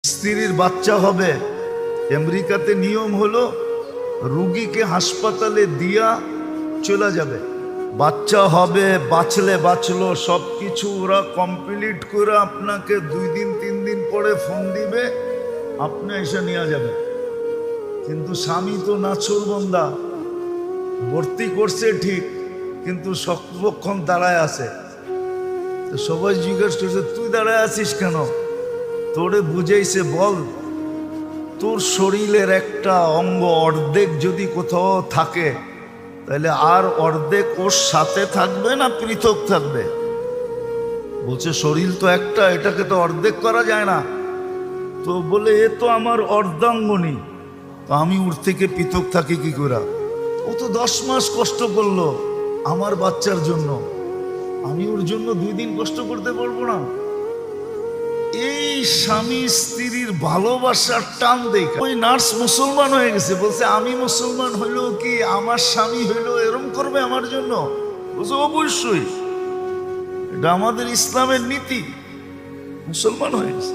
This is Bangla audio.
স্ত্রীর বাচ্চা হবে, আমেরিকাতে নিয়ম হলো রুগীকে হাসপাতালে দিয়া চলে যাবে, বাচ্চা হবে, বাঁচলে বাঁচলো, সব কিছু ওরা কমপ্লিট করে আপনাকে 2 দিন 3 দিন পরে ফোন দিবে, আপনি এসে নিয়ে যাবেন। কিন্তু স্বামী তো নাছোড়বান্দা, ভর্তি করছে ঠিক, কিন্তু সর্বক্ষণ দাঁড়ায় আছে। তো সবাই জিজ্ঞেস করছে তুই দাঁড়ায় আছিস কেন? তোরে বুঝাইছে, বল তোর শরীরের একটা অঙ্গ অর্ধেক যদি কোথাও থাকে তাহলে আর অর্ধেক ওর সাথে থাকবে না পৃথক থাকবে? বলছে শরীর তো একটা, এটাকে তো অর্ধেক করা যায় না। তো বলে এ তো আমার অর্ধাঙ্গনী, তো আমি ওর থেকে পৃথক থাকি কি করে? ও তো 10 মাস কষ্ট করলো আমার বাচ্চার জন্য, আমি ওর জন্য 2 দিন কষ্ট করতে পারবো না? এই স্বামী স্ত্রীর ভালোবাসার টান দেখে ওই নার্স মুসলমান হয়ে গেছে। বলছে আমি মুসলমান হইলেও কি আমার স্বামী হইলেও এরম করবে আমার জন্য? বলছে অবশ্যই, এটা আমাদের ইসলামের নীতি। মুসলমান হয়ে গেছে।